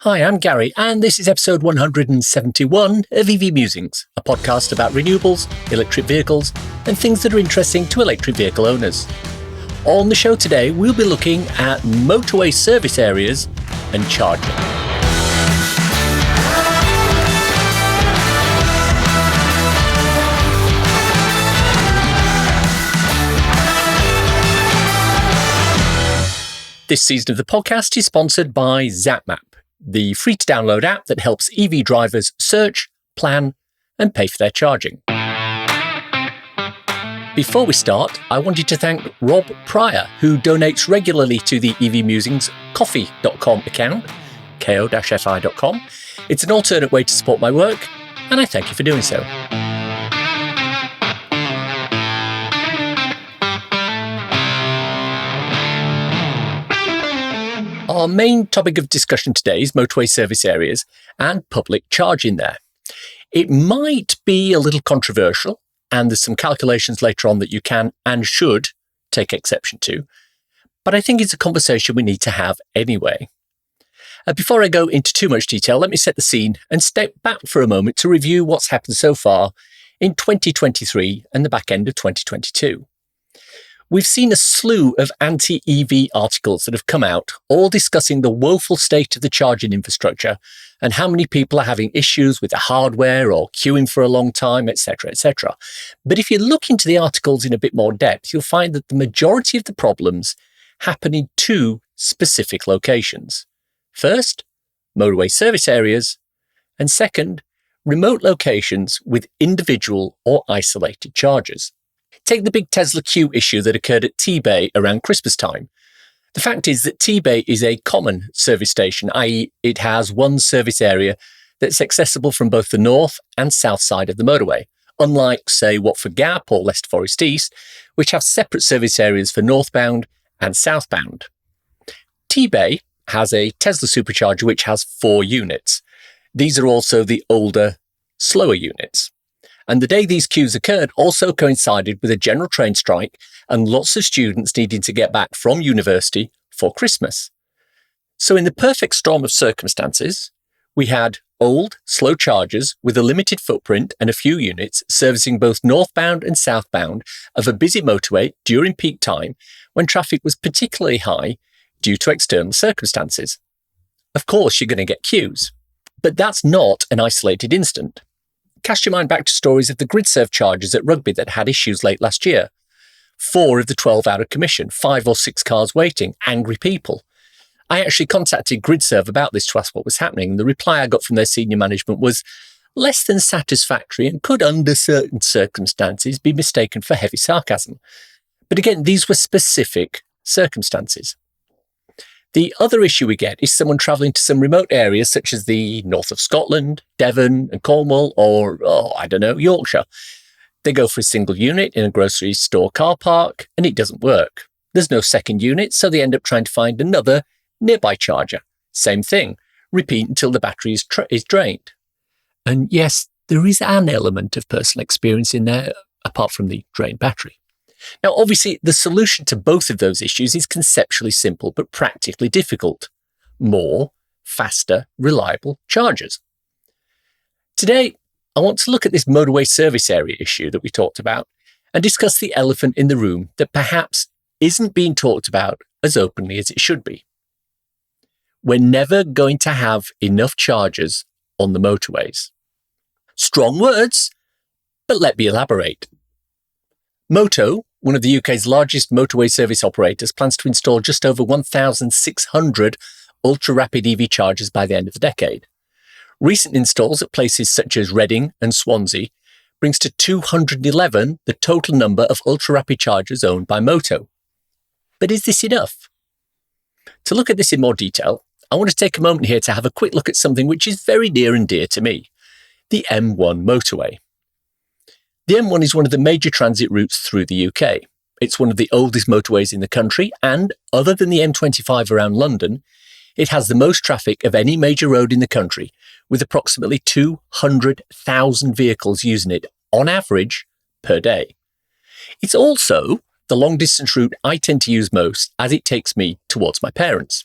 Hi, I'm Gary, and this is episode 171 of EV Musings, a podcast about renewables, electric vehicles, and things that are interesting to electric vehicle owners. On the show today, we'll be looking at motorway service areas and charging. This season of the podcast is sponsored by ZapMap, the free-to-download app that helps EV drivers search, plan, and pay for their charging. Before we start, I wanted to thank Rob Pryor, who donates regularly to the EV Musings coffee.com account, ko-fi.com. It's an alternate way to support my work, and I thank you for doing so. Our main topic of discussion today is motorway service areas and public charging there. It might be a little controversial, and there's some calculations later on that you can and should take exception to, but I think it's a conversation we need to have anyway. Before I go into too much detail, let me set the scene and step back for a moment to review what's happened so far in 2023 and the back end of 2022. We've seen a slew of anti-EV articles that have come out, all discussing the woeful state of the charging infrastructure and how many people are having issues with the hardware or queuing for a long time, etc., etc. But if you look into the articles in a bit more depth, you'll find that the majority of the problems happen in two specific locations. First, motorway service areas, and second, remote locations with individual or isolated chargers. Take the big Tesla queue issue that occurred at T-Bay around Christmas time. The fact is that T-Bay is a common service station, i.e. it has one service area that's accessible from both the north and south side of the motorway, unlike, say, Watford Gap or Leicester Forest East, which have separate service areas for northbound and southbound. T-Bay has a Tesla supercharger which has 4 units. These are also the older, slower units. And the day these queues occurred also coincided with a general train strike and lots of students needing to get back from university for Christmas. So in the perfect storm of circumstances, we had old, slow chargers with a limited footprint and a few units servicing both northbound and southbound of a busy motorway during peak time when traffic was particularly high due to external circumstances. Of course, you're going to get queues, but that's not an isolated incident. Cast your mind back to stories of the GridServe chargers at Rugby that had issues late last year. 4 of the 12 out of commission, 5 or 6 cars waiting, angry people. I actually contacted GridServe about this to ask what was happening, and the reply I got from their senior management was less than satisfactory and could, under certain circumstances, be mistaken for heavy sarcasm. But again, these were specific circumstances. The other issue we get is someone travelling to some remote areas such as the north of Scotland, Devon and Cornwall, or, Yorkshire. They go for a single unit in a grocery store car park and it doesn't work. There's no second unit, so they end up trying to find another nearby charger. Same thing, repeat until the battery is drained. And yes, there is an element of personal experience in there, apart from the drained battery. Now, obviously, the solution to both of those issues is conceptually simple, but practically difficult. More, faster, reliable chargers. Today, I want to look at this motorway service area issue that we talked about and discuss the elephant in the room that perhaps isn't being talked about as openly as it should be. We're never going to have enough chargers on the motorways. Strong words, but let me elaborate. Moto, one of the UK's largest motorway service operators, plans to install just over 1,600 ultra-rapid EV chargers by the end of the decade. Recent installs at places such as Reading and Swansea brings to 211 the total number of ultra-rapid chargers owned by Moto. But is this enough? To look at this in more detail, I want to take a moment here to have a quick look at something which is very near and dear to me, the M1 motorway. The M1 is one of the major transit routes through the UK. It's one of the oldest motorways in the country, and other than the M25 around London, it has the most traffic of any major road in the country, with approximately 200,000 vehicles using it on average per day. It's also the long distance route I tend to use most as it takes me towards my parents.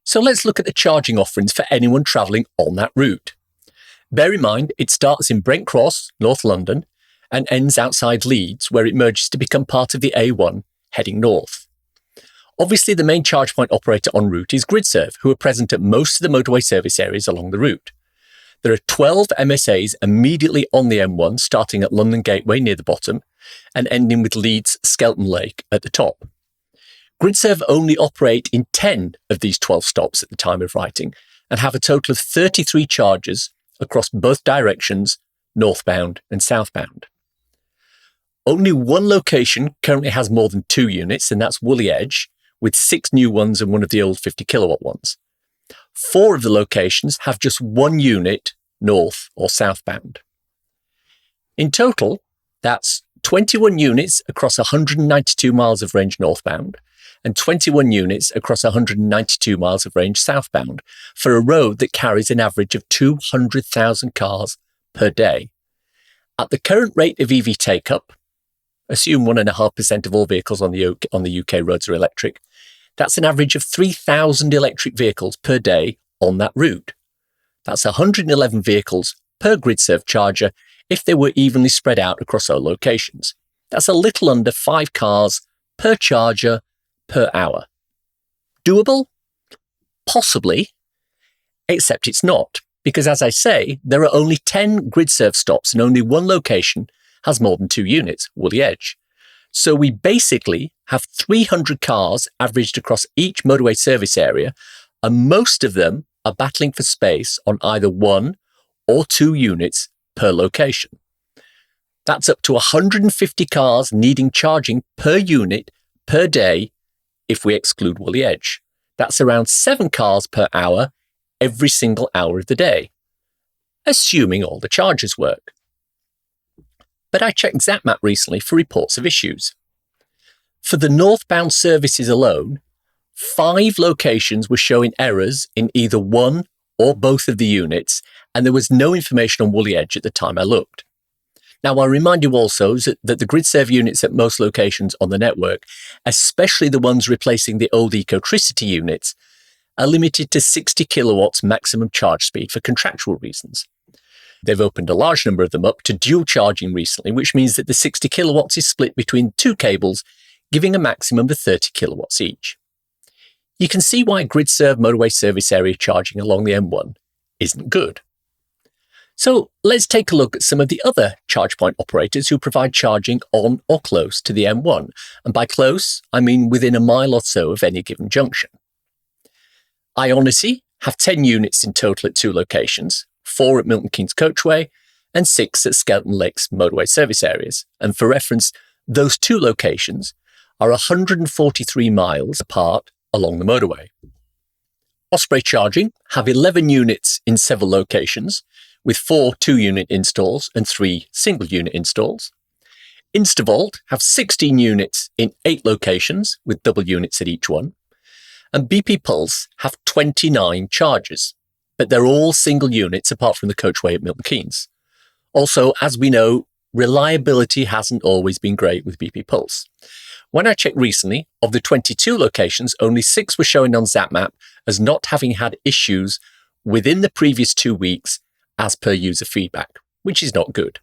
So let's look at the charging offerings for anyone travelling on that route. Bear in mind, it starts in Brent Cross, North London, and ends outside Leeds, where it merges to become part of the A1 heading north. Obviously, the main charge point operator en route is GridServe, who are present at most of the motorway service areas along the route. There are 12 MSAs immediately on the M1, starting at London Gateway near the bottom and ending with Leeds Skelton Lake at the top. GridServe only operate in 10 of these 12 stops at the time of writing and have a total of 33 chargers across both directions, northbound and southbound. Only one location currently has more than 2 units, and that's Woolly Edge, with 6 new ones and one of the old 50 kilowatt ones. 4 of the locations have just 1 unit north or southbound. In total, that's 21 units across 192 miles of range northbound and 21 units across 192 miles of range southbound for a road that carries an average of 200,000 cars per day. At the current rate of EV take-up, assume 1.5% of all vehicles on the UK roads are electric, that's an average of 3,000 electric vehicles per day on that route. That's 111 vehicles per GridServe charger if they were evenly spread out across all locations. That's a little under 5 cars per charger per hour. Doable? Possibly, except it's not, because as I say, there are only 10 GridServe stops and only one location has more than 2 units, Woolly Edge. So we basically have 300 cars averaged across each motorway service area, and most of them are battling for space on either 1 or 2 units per location. That's up to 150 cars needing charging per unit per day if we exclude Woolly Edge. That's around 7 cars per hour every single hour of the day, assuming all the chargers work. But I checked ZapMap recently for reports of issues. For the northbound services alone, 5 locations were showing errors in either one or both of the units, and there was no information on Woolly Edge at the time I looked. Now, I'll remind you also that the GridServe units at most locations on the network, especially the ones replacing the old Ecotricity units, are limited to 60 kilowatts maximum charge speed for contractual reasons. They've opened a large number of them up to dual charging recently, which means that the 60 kilowatts is split between 2 cables, giving a maximum of 30 kilowatts each. You can see why GridServe motorway service area charging along the M1 isn't good. So let's take a look at some of the other charge point operators who provide charging on or close to the M1. And by close, I mean within a mile or so of any given junction. Ionicity have 10 units in total at 2 locations, 4 at Milton Keynes Coachway and 6 at Skelton Lakes motorway service areas. And for reference, those 2 locations are 143 miles apart along the motorway. Osprey Charging have 11 units in several locations, with 4 2-unit installs and 3 single-unit installs. Instavolt have 16 units in 8 locations, with double units at each one. And BP Pulse have 29 chargers, but they're all single units apart from the Coachway at Milton Keynes. Also, as we know, reliability hasn't always been great with BP Pulse. When I checked recently, of the 22 locations, only 6 were showing on ZapMap as not having had issues within the previous 2 weeks as per user feedback, which is not good.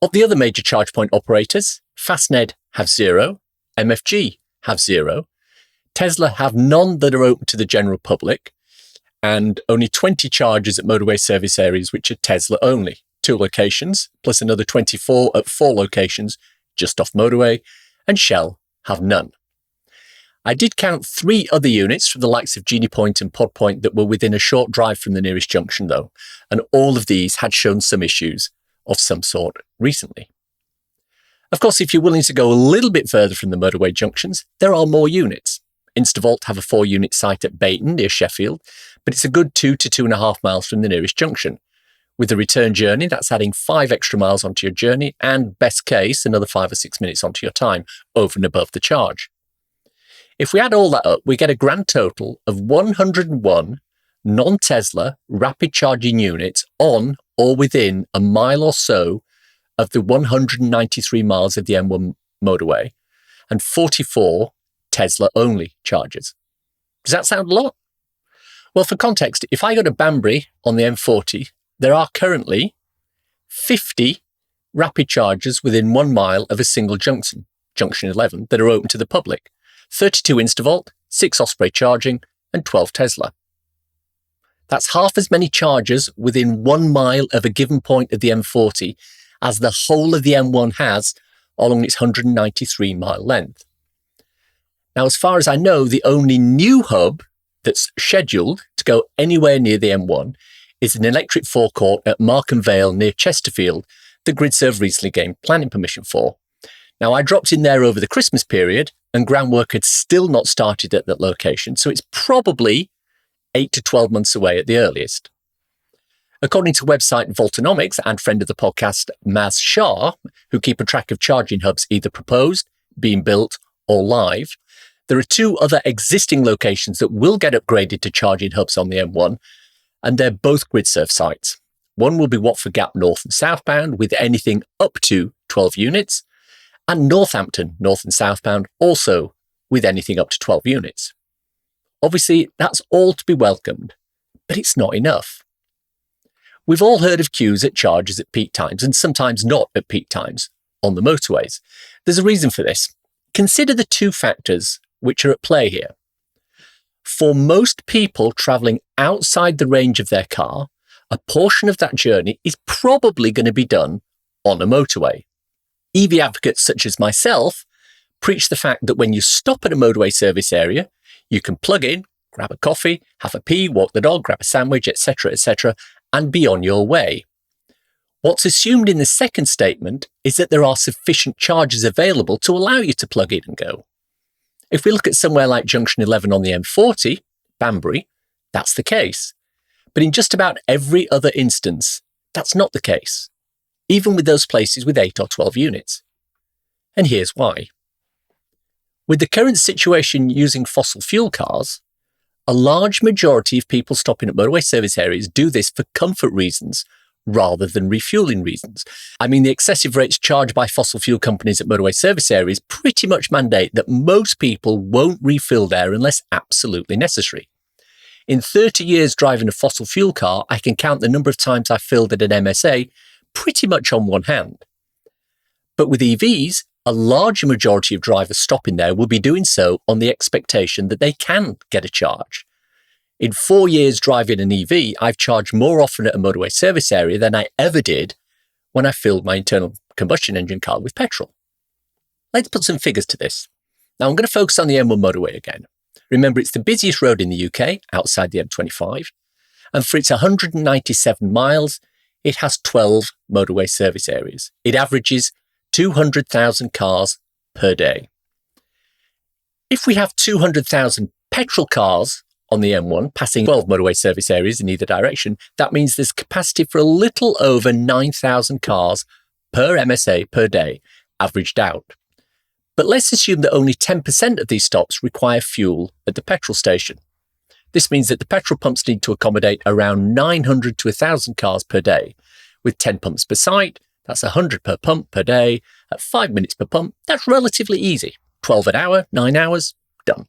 Of the other major charge point operators, Fastned have 0, MFG have 0, Tesla have none that are open to the general public, and only 20 chargers at motorway service areas which are Tesla only, 2 locations, plus another 24 at 4 locations just off motorway, and Shell have none. I did count 3 other units from the likes of Genie Point and Pod Point that were within a short drive from the nearest junction though, and all of these had shown some issues of some sort recently. Of course, if you're willing to go a little bit further from the motorway junctions, there are more units. Instavolt have a 4-unit site at Bayton near Sheffield, but it's a good 2 to 2.5 miles from the nearest junction. With the return journey, that's adding 5 extra miles onto your journey and, best case, another 5 or 6 minutes onto your time, over and above the charge. If we add all that up, we get a grand total of 101 non-Tesla rapid charging units on or within a mile or so of the 193 miles of the M1 motorway, and 44 Tesla-only chargers. Does that sound a lot? Well, for context, if I go to Banbury on the M40, there are currently 50 rapid chargers within 1 mile of a single junction, junction 11, that are open to the public. 32 Instavolt, 6 Osprey charging, and 12 Tesla. That's half as many chargers within 1 mile of a given point of the M40 as the whole of the M1 has along its 193-mile length. Now, as far as I know, the only new hub that's scheduled to go anywhere near the M1 is an electric forecourt at Markham Vale near Chesterfield that GridServe recently gained planning permission for. Now, I dropped in there over the Christmas period and groundwork had still not started at that location, so it's probably 8 to 12 months away at the earliest. According to website Voltonomics and friend of the podcast, Maz Shah, who keep a track of charging hubs either proposed, being built, or live, there are 2 other existing locations that will get upgraded to charging hubs on the M1, and they're both GridServe sites. One will be Watford Gap north and southbound with anything up to 12 units, and Northampton north and southbound also with anything up to 12 units. Obviously, that's all to be welcomed, but it's not enough. We've all heard of queues at chargers at peak times and sometimes not at peak times on the motorways. There's a reason for this. Consider the 2 factors which are at play here. For most people travelling outside the range of their car, a portion of that journey is probably going to be done on a motorway. EV advocates such as myself preach the fact that when you stop at a motorway service area, you can plug in, grab a coffee, have a pee, walk the dog, grab a sandwich, etc., and be on your way. What's assumed in the second statement is that there are sufficient chargers available to allow you to plug in and go. If we look at somewhere like Junction 11 on the M40, Banbury, that's the case. But in just about every other instance, that's not the case, even with those places with 8 or 12 units. And here's why. With the current situation using fossil fuel cars, a large majority of people stopping at motorway service areas do this for comfort reasons rather than refueling reasons. I mean, the excessive rates charged by fossil fuel companies at motorway service areas pretty much mandate that most people won't refill there unless absolutely necessary. In 30 years driving a fossil fuel car, I can count the number of times I filled at an MSA pretty much on one hand. But with EVs, a larger majority of drivers stopping there will be doing so on the expectation that they can get a charge. In 4 years driving an EV, I've charged more often at a motorway service area than I ever did when I filled my internal combustion engine car with petrol. Let's put some figures to this. Now I'm going to focus on the M1 motorway again. Remember, it's the busiest road in the UK outside the M25, and for its 197 miles, it has 12 motorway service areas. It averages 200,000 cars per day. If we have 200,000 petrol cars on the M1 passing 12 motorway service areas in either direction, that means there's capacity for a little over 9,000 cars per MSA per day, averaged out. But let's assume that only 10% of these stops require fuel at the petrol station. This means that the petrol pumps need to accommodate around 900 to 1,000 cars per day. With 10 pumps per site, that's 100 per pump per day. At 5 minutes per pump, that's relatively easy. 12 an hour, 9 hours, done.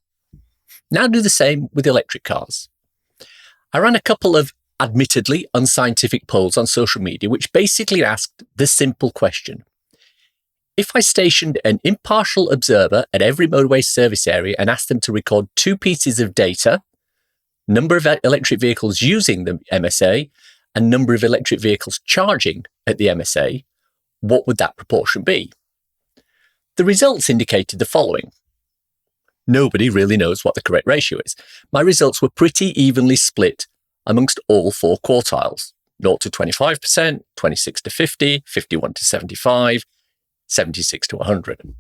Now do the same with electric cars. I ran a couple of admittedly unscientific polls on social media which basically asked the simple question. If I stationed an impartial observer at every motorway service area and asked them to record 2 pieces of data, number of electric vehicles using the MSA and number of electric vehicles charging at the MSA, what would that proportion be? The results indicated the following. Nobody really knows what the correct ratio is. My results were pretty evenly split amongst all 4 quartiles, 0 to 25%, 26 to 50, 51 to 75, 76 to 100.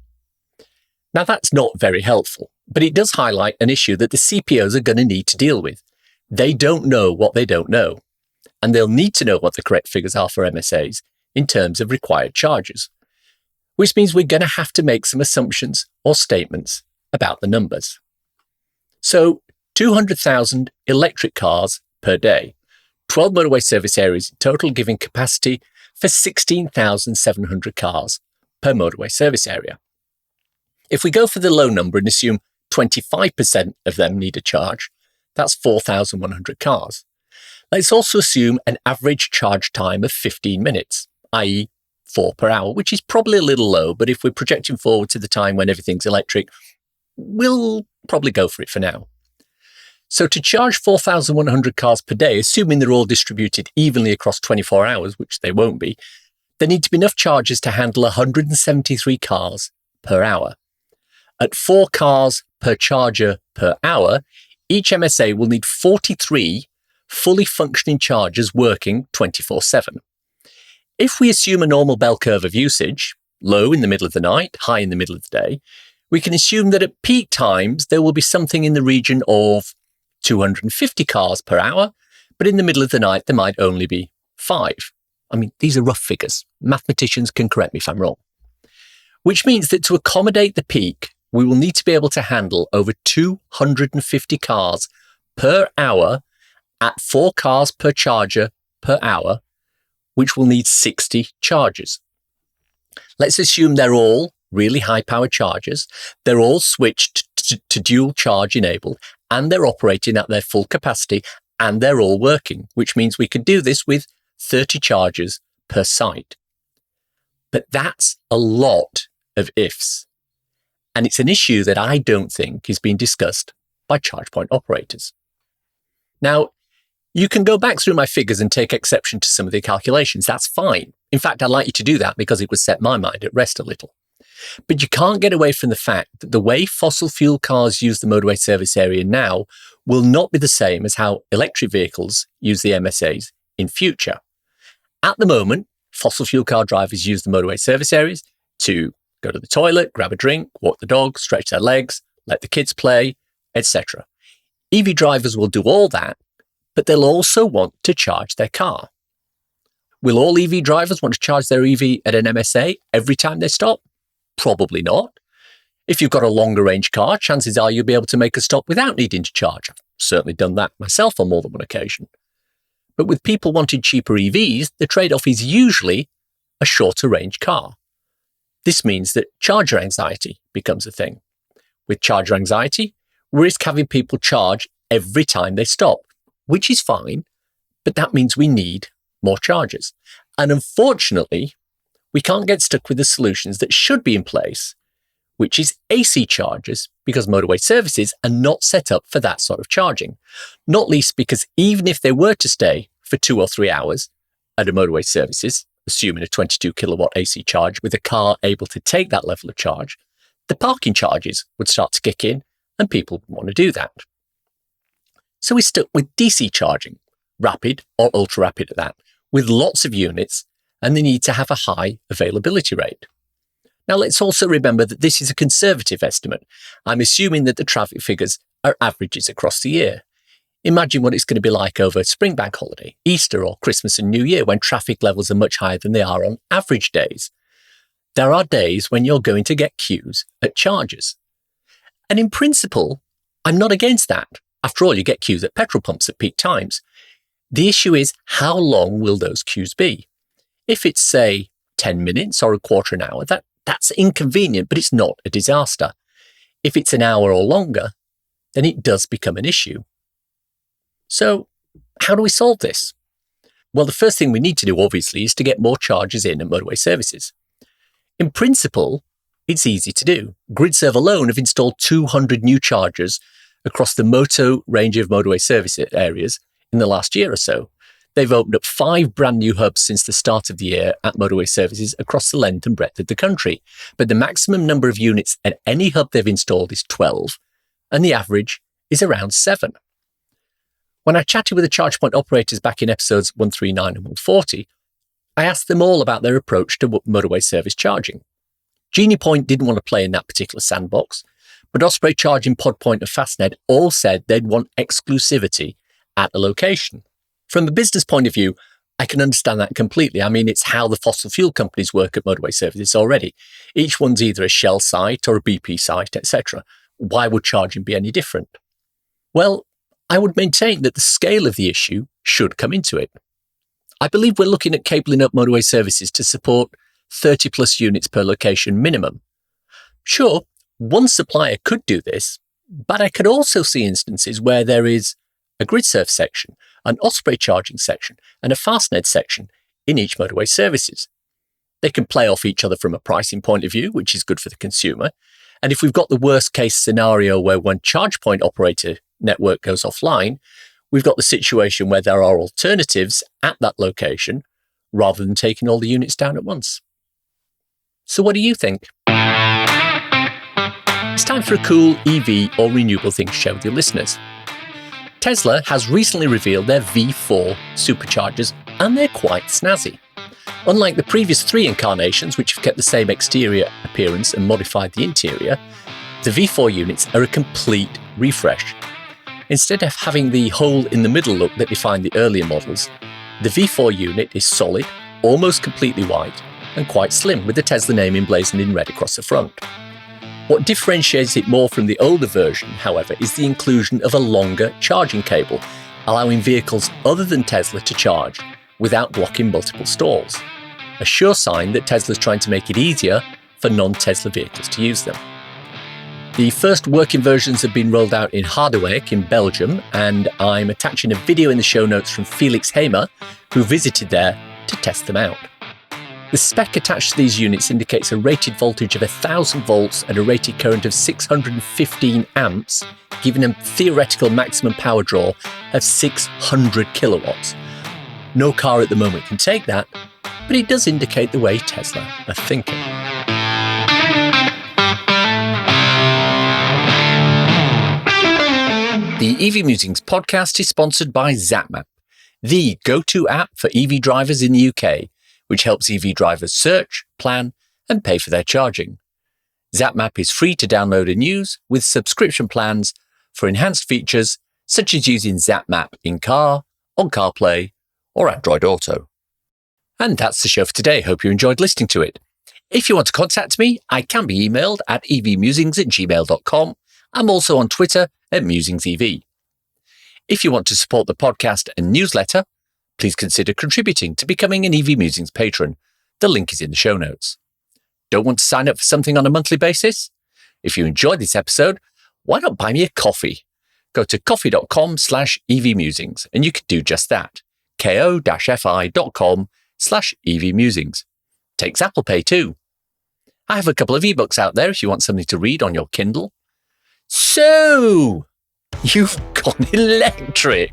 Now that's not very helpful, but it does highlight an issue that the CPOs are going to need to deal with. They don't know what they don't know, and they'll need to know what the correct figures are for MSAs in terms of required charges, which means we're going to have to make some assumptions or statements about the numbers. So 200,000 electric cars per day, 12 motorway service areas in total, giving capacity for 16,700 cars per motorway service area. If we go for the low number and assume 25% of them need a charge. That's 4,100 cars. Let's also assume an average charge time of 15 minutes, i.e. 4 per hour, which is probably a little low, but if we're projecting forward to the time when everything's electric, we'll probably go for it for now. So to charge 4,100 cars per day, assuming they're all distributed evenly across 24 hours, which they won't be, there need to be enough chargers to handle 173 cars per hour. At 4 cars per charger per hour, each MSA will need 43 fully functioning chargers working 24/7. If we assume a normal bell curve of usage, low in the middle of the night, high in the middle of the day, we can assume that at peak times there will be something in the region of 250 cars per hour, but in the middle of the night there might only be 5. I mean, these are rough figures. Mathematicians can correct me if I'm wrong. Which means that to accommodate the peak, we will need to be able to handle over 250 cars per hour at 4 cars per charger per hour, which will need 60 chargers. Let's assume they're all really high power chargers. They're all switched to dual charge enabled, and they're operating at their full capacity, and they're all working, which means we could do this with 30 chargers per site. But that's a lot of ifs. And it's an issue that I don't think is being discussed by charge point operators. Now, you can go back through my figures and take exception to some of the calculations. That's fine. In fact, I'd like you to do that because it would set my mind at rest a little. But you can't get away from the fact that the way fossil fuel cars use the motorway service area now will not be the same as how electric vehicles use the MSAs in future. At the moment, fossil fuel car drivers use the motorway service areas to go to the toilet, grab a drink, walk the dog, stretch their legs, let the kids play, etc. EV drivers will do all that, but they'll also want to charge their car. Will all EV drivers want to charge their EV at an MSA every time they stop? Probably not. If you've got a longer range car, chances are you'll be able to make a stop without needing to charge. I've certainly done that myself on more than one occasion. But with people wanting cheaper EVs, the trade-off is usually a shorter range car. This means that charger anxiety becomes a thing. With charger anxiety, we risk having people charge every time they stop, which is fine, but that means we need more chargers. And unfortunately, we can't get stuck with the solutions that should be in place, which is AC chargers, because motorway services are not set up for that sort of charging. Not least because even if they were to stay for 2 or 3 hours at a motorway services, assuming a 22 kilowatt AC charge with a car able to take that level of charge, the parking charges would start to kick in and people would want to do that. So we're stuck with DC charging, rapid or ultra rapid at that, with lots of units, and they need to have a high availability rate. Now let's also remember that this is a conservative estimate. I'm assuming that the traffic figures are averages across the year. Imagine what it's going to be like over spring bank holiday, Easter or Christmas and New Year when traffic levels are much higher than they are on average days. There are days when you're going to get queues at chargers. And in principle, I'm not against that. After all, you get queues at petrol pumps at peak times. The issue is, how long will those queues be? If it's, say, 10 minutes or a quarter an hour, that's inconvenient, but it's not a disaster. If it's an hour or longer, then it does become an issue. So how do we solve this? Well, the first thing we need to do, obviously, is to get more chargers in at motorway services. In principle, it's easy to do. GridServe alone have installed 200 new chargers across the moto range of motorway service areas in the last year or so. They've opened up 5 brand new hubs since the start of the year at motorway services across the length and breadth of the country. But the maximum number of units at any hub they've installed is 12, and the average is around 7. When I chatted with the charge point operators back in episodes 139 and 140, I asked them all about their approach to motorway service charging. Genie Point didn't want to play in that particular sandbox, but Osprey Charging, Podpoint and Fastnet all said they'd want exclusivity at a location. From a business point of view, I can understand that completely. I mean, it's how the fossil fuel companies work at motorway services already. Each one's either a Shell site or a BP site, etc. Why would charging be any different? Well, I would maintain that the scale of the issue should come into it. I believe we're looking at cabling up motorway services to support 30 plus units per location minimum. Sure, one supplier could do this, But I could also see instances where there is a grid surf section, an Osprey charging section, and a Fastned section in each motorway services. They can play off each other from a pricing point of view, which is good for the consumer. And if we've got the worst case scenario where one charge point operator network goes offline, we've got the situation where there are alternatives at that location rather than taking all the units down at once. So what do you think? It's time for a cool EV or renewable thing to share with your listeners. Tesla has recently revealed their V4 superchargers, and they're quite snazzy. Unlike the previous 3 incarnations, which have kept the same exterior appearance and modified the interior, the V4 units are a complete refresh. Instead of having the hole in the middle look that defined the earlier models, the V4 unit is solid, almost completely white, and quite slim, with the Tesla name emblazoned in red across the front. What differentiates it more from the older version, however, is the inclusion of a longer charging cable, allowing vehicles other than Tesla to charge without blocking multiple stalls. A sure sign that Tesla's trying to make it easier for non-Tesla vehicles to use them. The first working versions have been rolled out in Harderwijk in Belgium, and I'm attaching a video in the show notes from Felix Hamer, who visited there to test them out. The spec attached to these units indicates a rated voltage of 1000 volts and a rated current of 615 amps, giving a theoretical maximum power draw of 600 kilowatts. No car at the moment can take that, but it does indicate the way Tesla are thinking. The EV Musings podcast is sponsored by ZapMap, the go-to app for EV drivers in the UK, which helps EV drivers search, plan, and pay for their charging. ZapMap is free to download and use, with subscription plans for enhanced features such as using ZapMap in-car, on CarPlay, or Android Auto. And that's the show for today. Hope you enjoyed listening to it. If you want to contact me, I can be emailed at evmusings@gmail.com. I'm also on Twitter at MusingsEV. If you want to support the podcast and newsletter, please consider contributing to becoming an EV Musings patron. The link is in the show notes. Don't want to sign up for something on a monthly basis? If you enjoyed this episode, why not buy me a coffee? Go to coffee.com/evmusings and you can do just that. ko-fi.com/evmusings. Takes Apple Pay too. I have a couple of ebooks out there if you want something to read on your Kindle. So, You've Gone Electric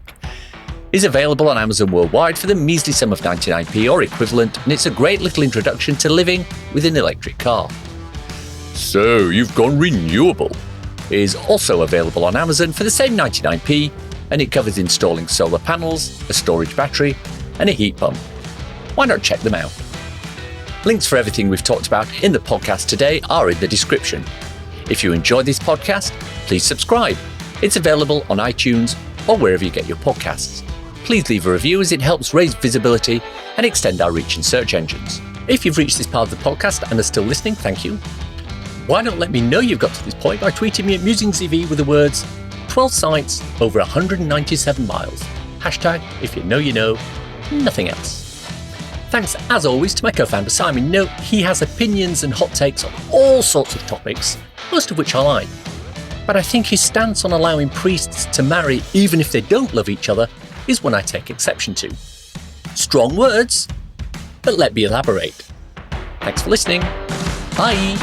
is available on Amazon worldwide for the measly sum of 99p or equivalent, and it's a great little introduction to living with an electric car. So You've Gone Renewable is also available on Amazon for the same 99p, and it covers installing solar panels, a storage battery, and a heat pump. Why not check them out? Links for everything we've talked about in the podcast today are in the description. If you enjoyed this podcast, please subscribe. It's available on iTunes or wherever you get your podcasts. Please leave a review as it helps raise visibility and extend our reach in search engines. If you've reached this part of the podcast and are still listening, thank you. Why not let me know you've got to this point by tweeting me at MusingsEV with the words 12 sites over 197 miles. Hashtag if you know, nothing else. Thanks as always to my co-founder Simon. Note he has opinions and hot takes on all sorts of topics, most of which I like. But I think his stance on allowing priests to marry even if they don't love each other is one I take exception to. Strong words, but let me elaborate. Thanks for listening. Bye.